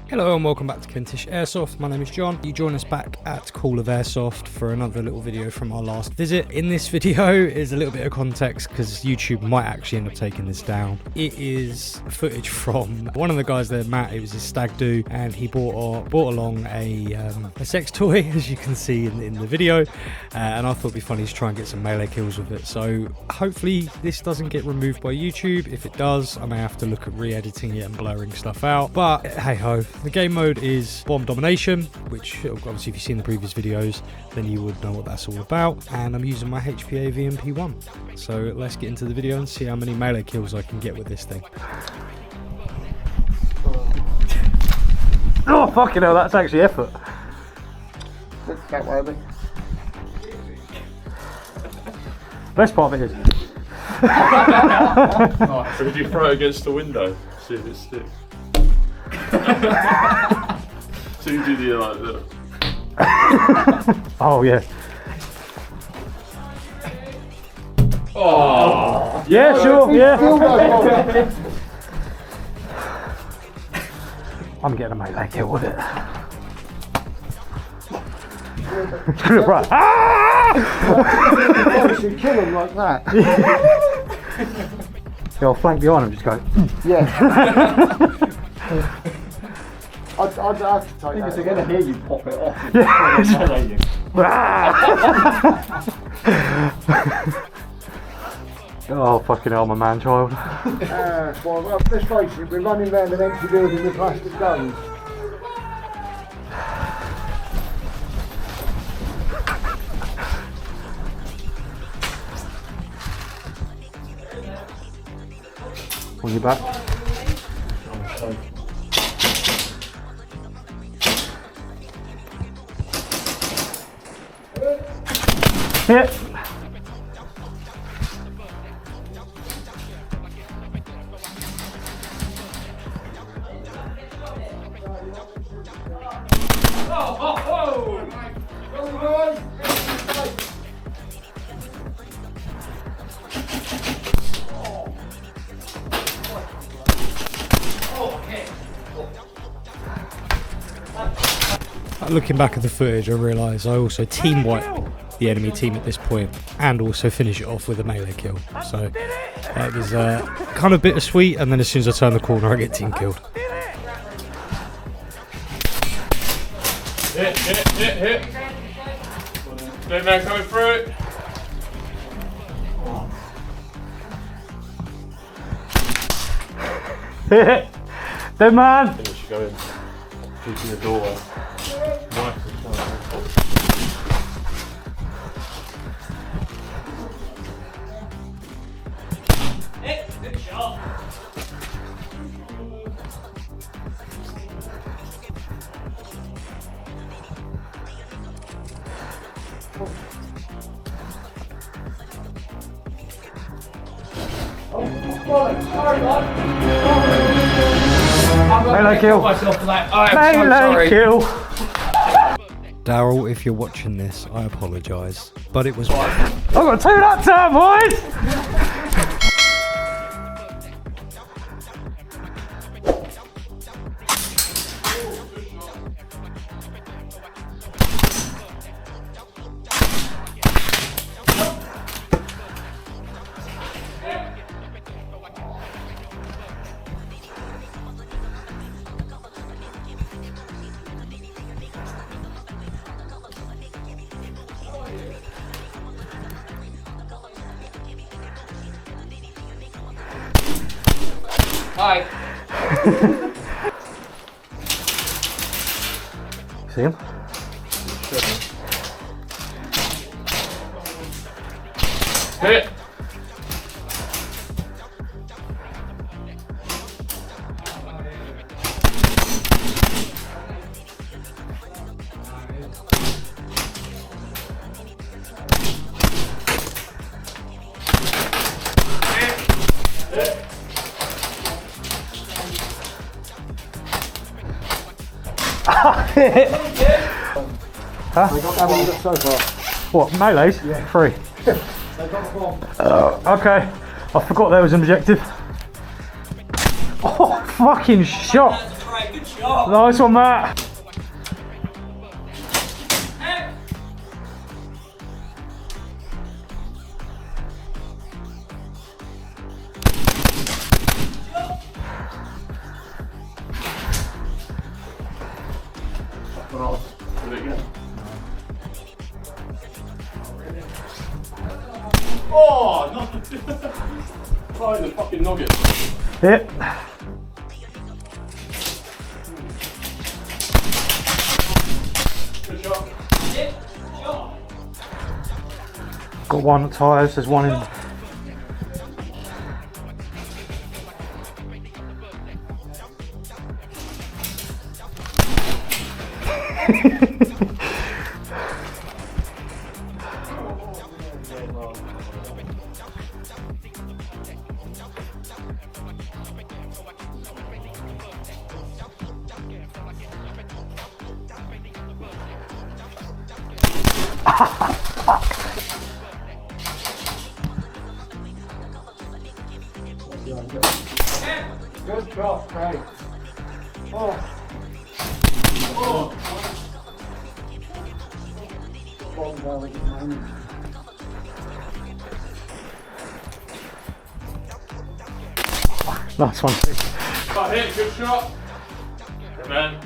Hello and welcome back to Kentish Airsoft. My name is John. You join us back at Call of Airsoft for another little video from our last visit. In this video is a little bit of context because YouTube might actually end up taking this down. It is footage from one of the guys there, Matt. It was his stag do and he brought along a sex toy, as you can see in the video, and I thought it'd be funny to try and get some melee kills with it. So hopefully this doesn't get removed by YouTube. If it does, I may have to look at re-editing it and blurring stuff out, but hey ho. The game mode is bomb domination, which obviously if you've seen the previous videos then you would know what that's all about, and I'm using my HPA VMP1. So let's get into the video and see how many melee kills I can get with this thing. Oh fucking hell, that's actually effort. That way, mate. Best part of it is So would you throw it against the window, see if it sticks? So you do the like the... oh yeah. Oh yeah, sure, yeah. I'm getting a melee kill with it. Right. Ah! You should kill him like that. I'll flank behind him, just go. Yeah. I'd have to take that. They're going to hear you pop it off. Oh fucking hell, my man child. Well, let's face it, we're running around an empty building with plastic guns. On your back. Hit. Looking back at the footage, I realise I also team wipe the enemy team at this point and also finish it off with a melee kill. So it was kind of bittersweet, and then as soon as I turn the corner I get team killed. Hit. Dead man coming through it. Hit! Dead man! I think we should go in. Keeping the doorway. Nice. Good shot. Melee kill! Melee kill! Daryl, if you're watching this, I apologise, but it was. I've got two that time, boys! Hi. See him? Hit. Huh? They got how many you got so far? What, melees? Yeah. 3. They got the bomb. Okay, I forgot there was an objective. Oh, fucking shot! Good shot. Nice one, Matt. Oh, no! Try the fucking nugget. Hit. Good shot. Hit. Shot. Got one at tyres, there's one in. Good shot, Craig. Oh. Nice one. Got hit, good shot. Good man.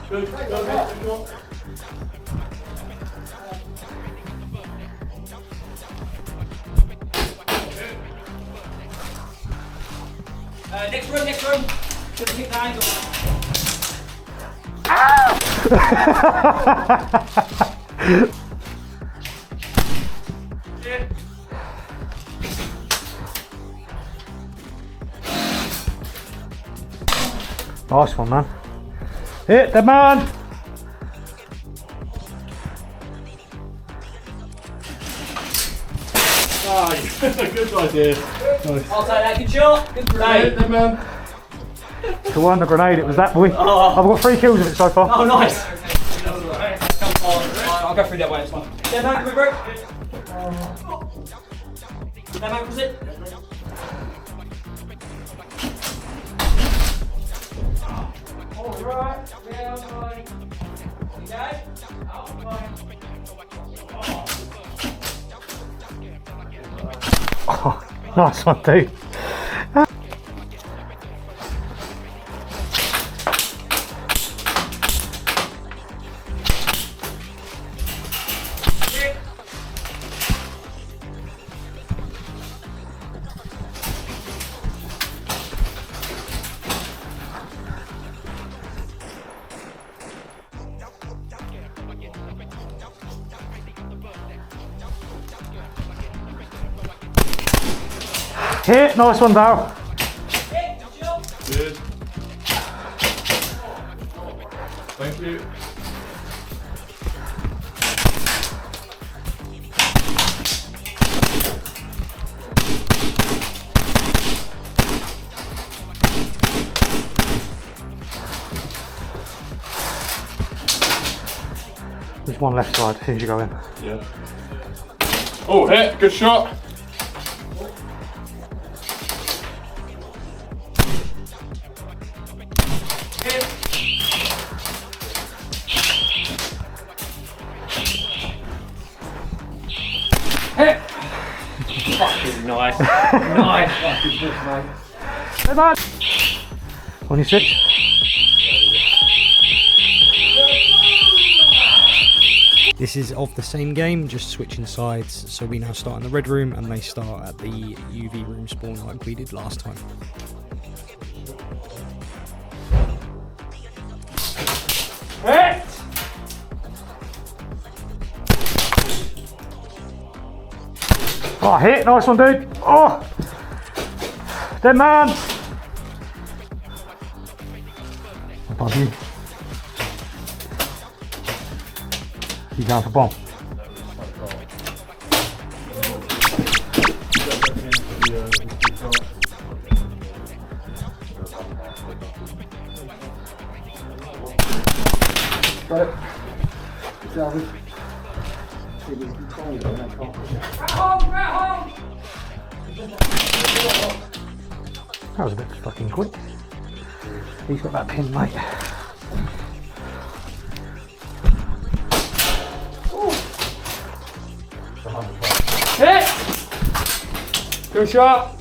Good, good. Next room. Just hit the angle. Nice one, man. Hit the man. Good idea. I'll take that. Good shot. Good Hit play. the man. It wasn't a grenade, it was that boy. Oh. I've got 3 kills of it so far. Oh, nice. Come on. I'll go through that way. It's fine. Yeah, man, come over. Yeah, man, was it? Alright. Yeah, alright. Okay. Oh, nice one, dude. Hit, nice one, Dal. Good. Thank you. There's one left side as soon as you go in. Yeah. Oh, hit. Good shot. Fucking nice. Nice. Hey, man. On your 6. This is of the same game, just switching sides. So we now start in the red room and they start at the UV room spawn like we did last time. Hit. Oh, hit, nice one, dude. Oh, dead man. Are you? You going for bomb? Got it. Salvage. See if we can control it, and I can't. That was a bit fucking quick. He's got that pin, mate. Hit! Good shot!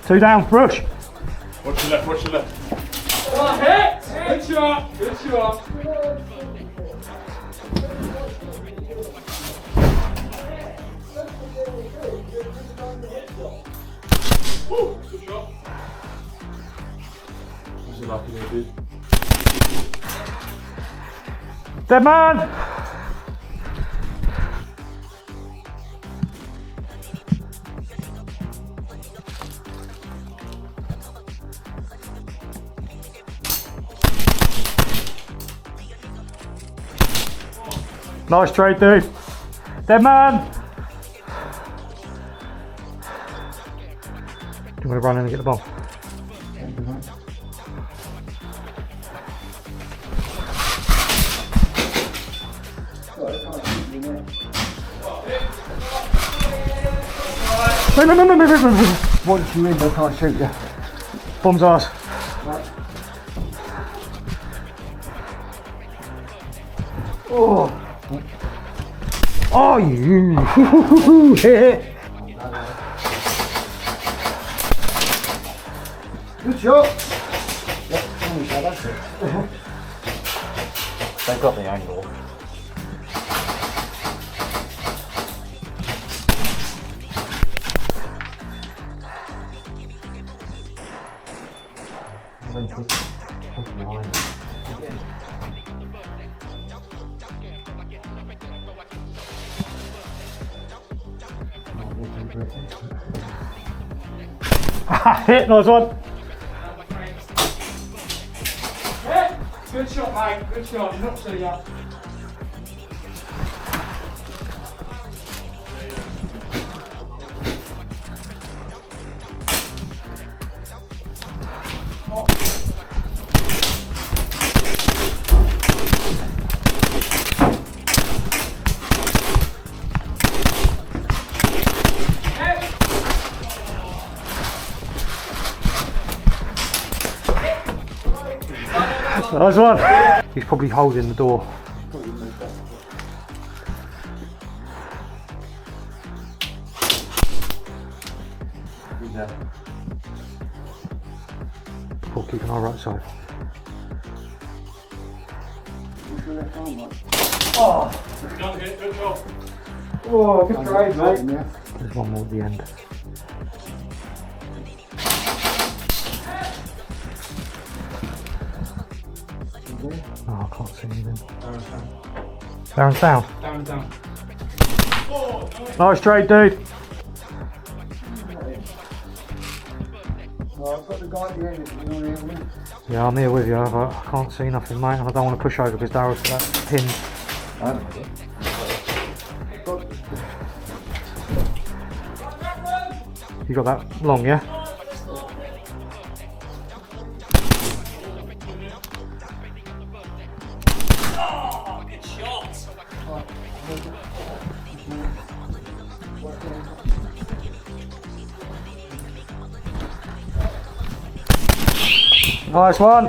Two down, rush. Watch your left, watch your left. Come on, hit! Good shot! Good shot! Woo! Good shot. What's it like in here, dude? Dead man! Nice trade, dude. Dead man! Do you want to run in and get the bomb? No. Once you're in, I can't shoot you. Bomb's ours. Oh! Oh, you! Good shot! Yep, that's it. They got the angle. Hit, nice one. Hit! Good shot, mate. Good shot. Not so yet. Nice one. He's probably holding the door. We'll keep an eye right side. Oh! Done hit. Good job. Oh, good trade, mate. There's one more at the end. Oh, I can't see anything. Darren's down. Down, down. Nice trade, dude. Well, I've got the guy at the end, if you know what I mean. Yeah, I'm here with you, but I can't see nothing, mate, and I don't want to push over because Darren's got that pin. I don't know. You got that long, yeah? Oh, good shot. Nice one.